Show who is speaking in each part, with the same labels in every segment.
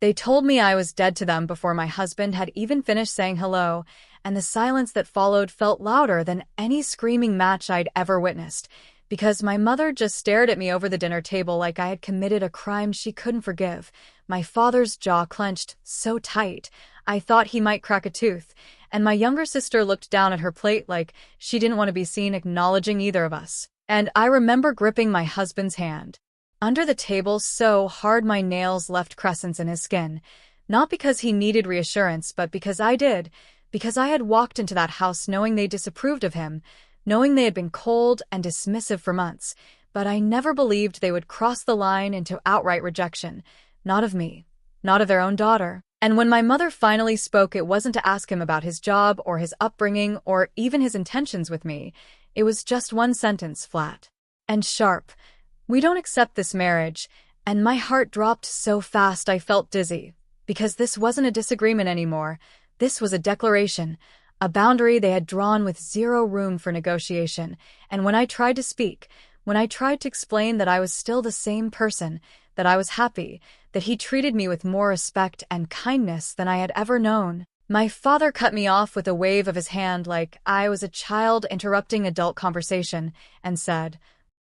Speaker 1: They told me I was dead to them before my husband had even finished saying hello, and the silence that followed felt louder than any screaming match I'd ever witnessed, because my mother just stared at me over the dinner table like I had committed a crime she couldn't forgive. My father's jaw clenched so tight, I thought he might crack a tooth, and my younger sister looked down at her plate like she didn't want to be seen acknowledging either of us. And I remember gripping my husband's hand under the table so hard my nails left crescents in his skin, not because he needed reassurance, but because I did, because I had walked into that house knowing they disapproved of him, knowing they had been cold and dismissive for months, but I never believed they would cross the line into outright rejection, not of me, not of their own daughter. And when my mother finally spoke, it wasn't to ask him about his job or his upbringing or even his intentions with me. It was just one sentence, flat and sharp. "We don't accept this marriage," and my heart dropped so fast I felt dizzy, because this wasn't a disagreement anymore. This was a declaration, a boundary they had drawn with zero room for negotiation. And when I tried to speak, when I tried to explain that I was still the same person, that I was happy, that he treated me with more respect and kindness than I had ever known, my father cut me off with a wave of his hand like I was a child interrupting adult conversation, and said,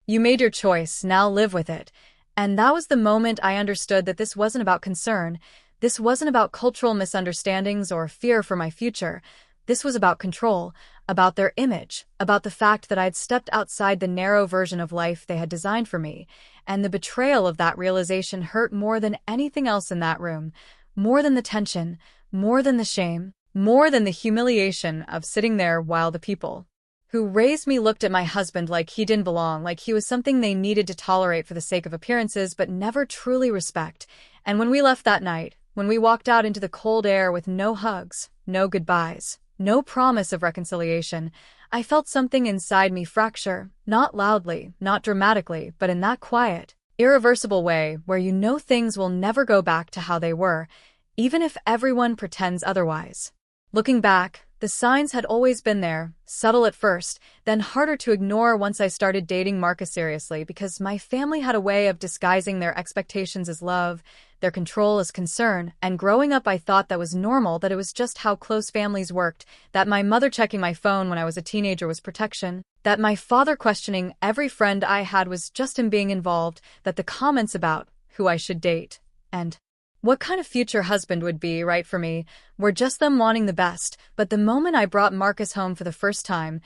Speaker 1: "You made your choice, now live with it." And that was the moment I understood that this wasn't about concern. This wasn't about cultural misunderstandings or fear for my future. This was about control, about their image, about the fact that I'd stepped outside the narrow version of life they had designed for me. And the betrayal of that realization hurt more than anything else in that room, more than the tension, more than the shame, more than the humiliation of sitting there while the people who raised me looked at my husband like he didn't belong, like he was something they needed to tolerate for the sake of appearances but never truly respect. And when we left that night, when we walked out into the cold air with no hugs, no goodbyes, no promise of reconciliation, I felt something inside me fracture, not loudly, not dramatically, but in that quiet, irreversible way where you know things will never go back to how they were, even if everyone pretends otherwise. Looking back, the signs had always been there, subtle at first, then harder to ignore once I started dating Marcus seriously, because my family had a way of disguising their expectations as love, their control as concern, and growing up I thought that was normal, that it was just how close families worked, that my mother checking my phone when I was a teenager was protection, that my father questioning every friend I had was just him being involved, that the comments about who I should date and what kind of future husband would be right for me were just them wanting the best. But the moment I brought Marcus home for the first time,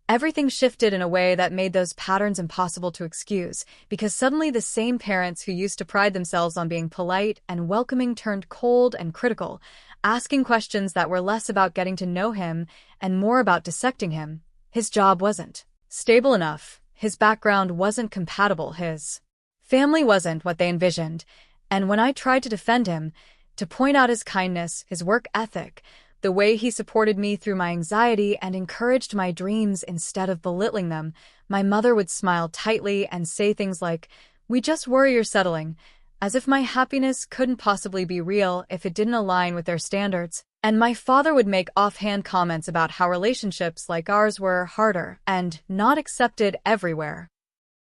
Speaker 1: everything shifted in a way that made those patterns impossible to excuse, because suddenly the same parents who used to pride themselves on being polite and welcoming turned cold and critical, asking questions that were less about getting to know him and more about dissecting him. His job wasn't stable enough, his background wasn't compatible, his family wasn't what they envisioned. And when I tried to defend him, to point out his kindness, his work ethic, the way he supported me through my anxiety and encouraged my dreams instead of belittling them, my mother would smile tightly and say things like, "We just worry you're settling," as if my happiness couldn't possibly be real if it didn't align with their standards. And my father would make offhand comments about how relationships like ours were harder and not accepted everywhere,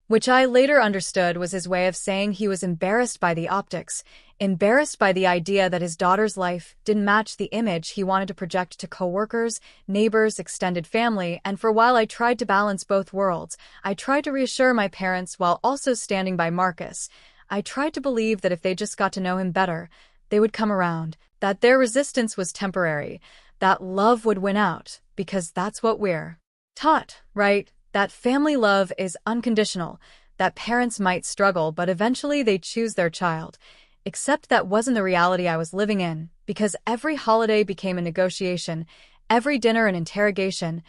Speaker 1: which I later understood was his way of saying he was embarrassed by the optics, embarrassed by the idea that his daughter's life didn't match the image he wanted to project to coworkers, neighbors, extended family. And for a while I tried to balance both worlds. I tried to reassure my parents while also standing by Marcus. I tried to believe that if they just got to know him better, they would come around, that their resistance was temporary, that love would win out, because that's what we're taught, right? That family love is unconditional, that parents might struggle but eventually they choose their child. Except that wasn't the reality I was living in, because every holiday became a negotiation, every dinner an interrogation,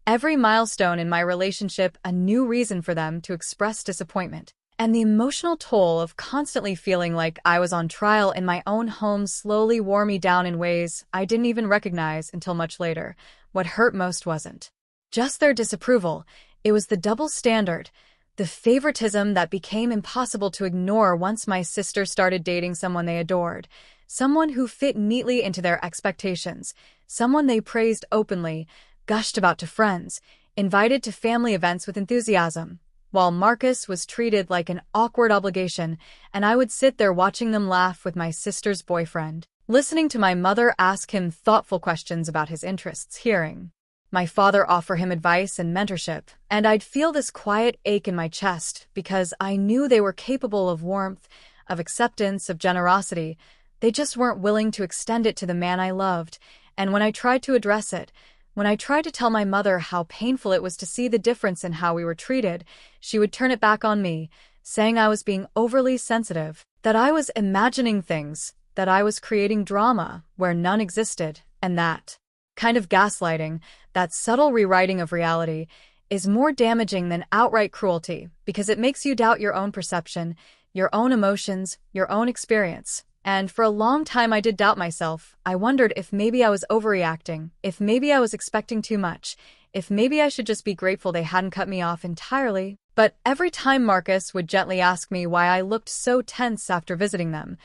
Speaker 1: every milestone in my relationship a new reason for them to express disappointment. And the emotional toll of constantly feeling like I was on trial in my own home slowly wore me down in ways I didn't even recognize until much later. What hurt most wasn't just their disapproval. It was the double standard, the favoritism that became impossible to ignore once my sister started dating someone they adored, someone who fit neatly into their expectations, someone they praised openly, gushed about to friends, invited to family events with enthusiasm. while Marcus was treated like an awkward obligation, and I would sit there watching them laugh with my sister's boyfriend, listening to my mother ask him thoughtful questions about his interests, hearing my father offer him advice and mentorship, and I'd feel this quiet ache in my chest because I knew they were capable of warmth, of acceptance, of generosity. They just weren't willing to extend it to the man I loved, and when I tried to address it, when I tried to tell my mother how painful it was to see the difference in how we were treated, she would turn it back on me, saying I was being overly sensitive, that I was imagining things, that I was creating drama where none existed, and that kind of gaslighting, that subtle rewriting of reality, is more damaging than outright cruelty because it makes you doubt your own perception, your own emotions, your own experience. And for a long time I did doubt myself. I wondered if maybe I was overreacting, if maybe I was expecting too much, if maybe I should just be grateful they hadn't cut me off entirely. But every time Marcus would gently ask me why I looked so tense after visiting them,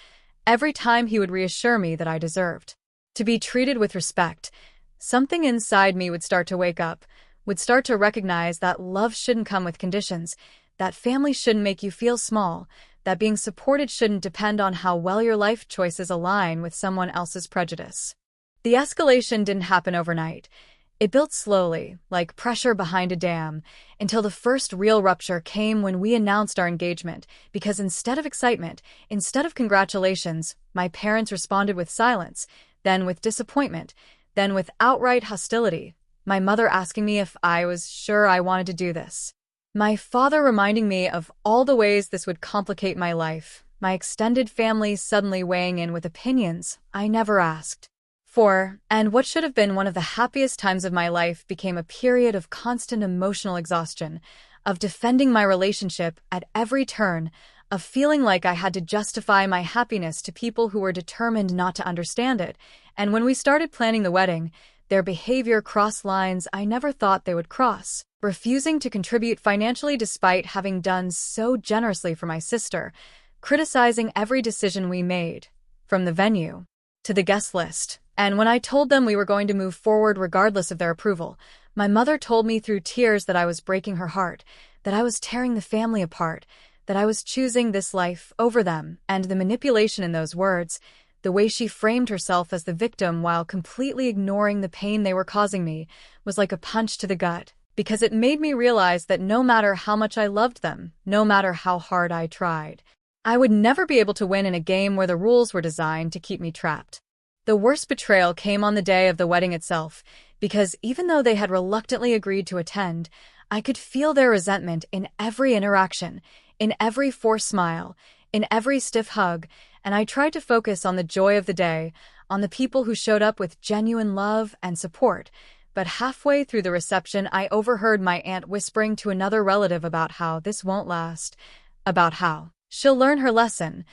Speaker 1: every time he would reassure me that I deserved to be treated with respect, something inside me would start to wake up, would start to recognize that love shouldn't come with conditions, that family shouldn't make you feel small, that being supported shouldn't depend on how well your life choices align with someone else's prejudice. The escalation didn't happen overnight. It built slowly, like pressure behind a dam, until the first real rupture came when we announced our engagement, because instead of excitement, instead of congratulations, my parents responded with silence, then with disappointment, then with outright hostility, my mother asking me if I was sure I wanted to do this. My father reminding me of all the ways this would complicate my life, my extended family suddenly weighing in with opinions I never asked for, and what should have been one of the happiest times of my life became a period of constant emotional exhaustion, of defending my relationship at every turn, of feeling like I had to justify my happiness to people who were determined not to understand it. And when we started planning the wedding, their behavior crossed lines I never thought they would cross, refusing to contribute financially despite having done so generously for my sister, criticizing every decision we made, from the venue to the guest list. And when I told them we were going to move forward regardless of their approval, my mother told me through tears that I was breaking her heart, that I was tearing the family apart, that I was choosing this life over them, and the manipulation in those words, the way she framed herself as the victim while completely ignoring the pain they were causing me, was like a punch to the gut, because it made me realize that no matter how much I loved them, no matter how hard I tried, I would never be able to win in a game where the rules were designed to keep me trapped. The worst betrayal came on the day of the wedding itself, because even though they had reluctantly agreed to attend, I could feel their resentment in every interaction, in every forced smile, in every stiff hug, and I tried to focus on the joy of the day, on the people who showed up with genuine love and support. But halfway through the reception, I overheard my aunt whispering to another relative about how this won't last, about how she'll learn her lesson.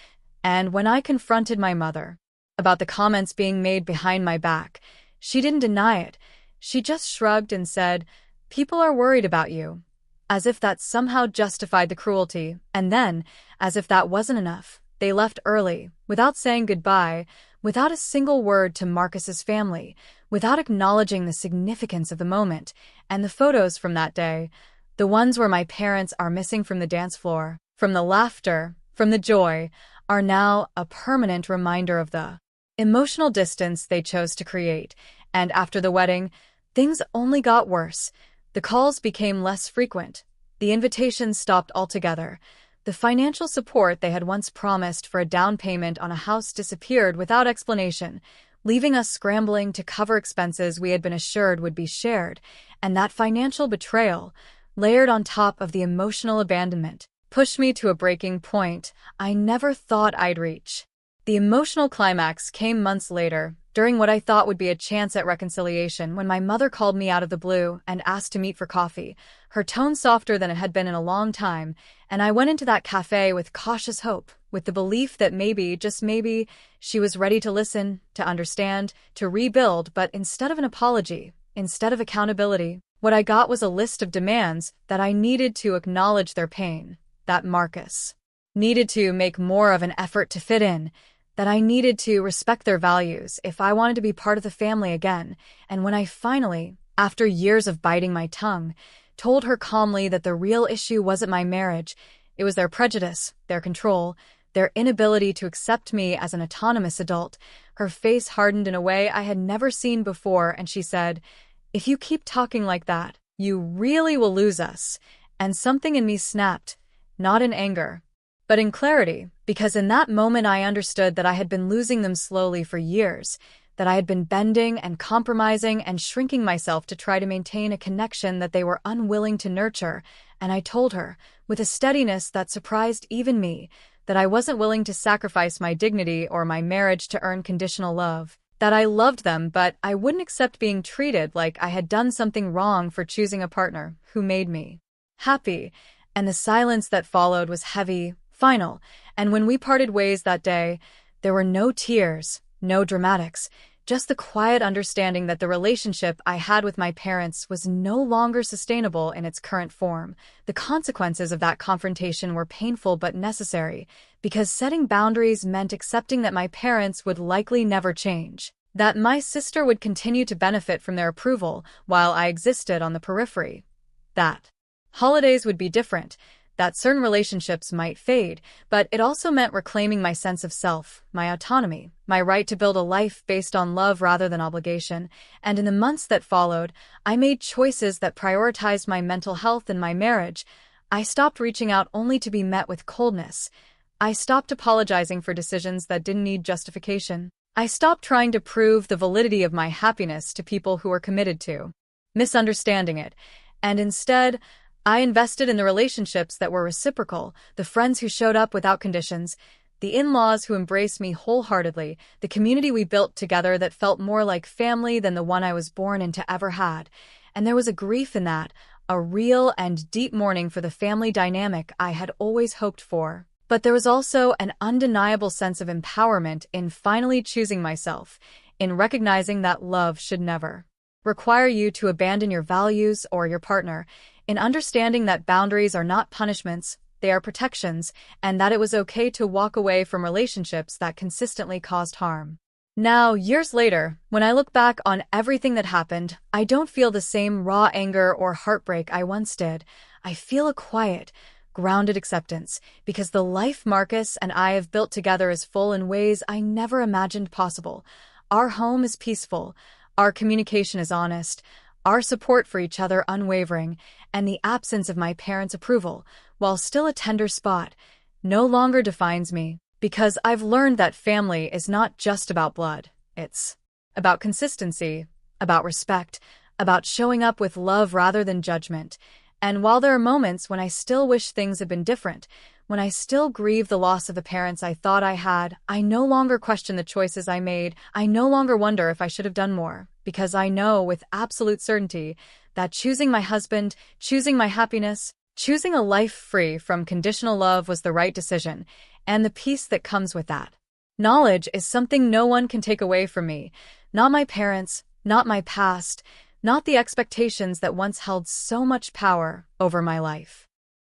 Speaker 1: And when I confronted my mother about the comments being made behind my back, she didn't deny it. She just shrugged and said, "People are worried about you," as if that somehow justified the cruelty. And then, as if that wasn't enough, they left early, without saying goodbye, without a single word to Marcus's family, without acknowledging the significance of the moment. And the photos from that day, the ones where my parents are missing from the dance floor, from the laughter, from the joy, are now a permanent reminder of the emotional distance they chose to create. And after the wedding, things only got worse. The calls became less frequent. The invitations stopped altogether. The financial support they had once promised for a down payment on a house disappeared without explanation, leaving us scrambling to cover expenses we had been assured would be shared. And that financial betrayal, layered on top of the emotional abandonment, pushed me to a breaking point I never thought I'd reach. The emotional climax came months later, during what I thought would be a chance at reconciliation, when my mother called me out of the blue and asked to meet for coffee, her tone softer than it had been in a long time, and I went into that cafe with cautious hope, with the belief that maybe, just maybe, she was ready to listen, to understand, to rebuild. But instead of an apology, instead of accountability, what I got was a list of demands that I needed to acknowledge their pain, that Marcus needed to make more of an effort to fit in, that I needed to respect their values if I wanted to be part of the family again. And when I finally, after years of biting my tongue, told her calmly that the real issue wasn't my marriage. It was their prejudice, their control, their inability to accept me as an autonomous adult. Her face hardened in a way I had never seen before, and she said, "If you keep talking like that, you really will lose us." And something in me snapped, not in anger, but in clarity, because in that moment I understood that I had been losing them slowly for years, that I had been bending and compromising and shrinking myself to try to maintain a connection that they were unwilling to nurture. And I told her, with a steadiness that surprised even me, that I wasn't willing to sacrifice my dignity or my marriage to earn conditional love, that I loved them, but I wouldn't accept being treated like I had done something wrong for choosing a partner who made me happy. And the silence that followed was heavy, final, and when we parted ways that day, there were no tears, no dramatics, just the quiet understanding that the relationship I had with my parents was no longer sustainable in its current form. The consequences of that confrontation were painful but necessary, because setting boundaries meant accepting that my parents would likely never change, that my sister would continue to benefit from their approval while I existed on the periphery, that holidays would be different, that certain relationships might fade, but it also meant reclaiming my sense of self, my autonomy, my right to build a life based on love rather than obligation. And in the months that followed, I made choices that prioritized my mental health and my marriage. I stopped reaching out only to be met with coldness. I stopped apologizing for decisions that didn't need justification. I stopped trying to prove the validity of my happiness to people who were committed to misunderstanding it, and instead, I invested in the relationships that were reciprocal, the friends who showed up without conditions, the in-laws who embraced me wholeheartedly, the community we built together that felt more like family than the one I was born into ever had. And there was a grief in that, a real and deep mourning for the family dynamic I had always hoped for. But there was also an undeniable sense of empowerment in finally choosing myself, in recognizing that love should never require you to abandon your values or your partner, in understanding that boundaries are not punishments, they are protections, and that it was okay to walk away from relationships that consistently caused harm. Now, years later, when I look back on everything that happened, I don't feel the same raw anger or heartbreak I once did. I feel a quiet, grounded acceptance, because the life Marcus and I have built together is full in ways I never imagined possible. Our home is peaceful, our communication is honest, our support for each other unwavering, and the absence of my parents' approval, while still a tender spot, no longer defines me, because I've learned that family is not just about blood. It's about consistency, about respect, about showing up with love rather than judgment. And while there are moments when I still wish things had been different, when I still grieve the loss of the parents I thought I had, I no longer question the choices I made. I no longer wonder if I should have done more, because I know with absolute certainty that choosing my husband, choosing my happiness, choosing a life free from conditional love was the right decision, and the peace that comes with that knowledge is something no one can take away from me. Not my parents, not my past, not the expectations that once held so much power over my life.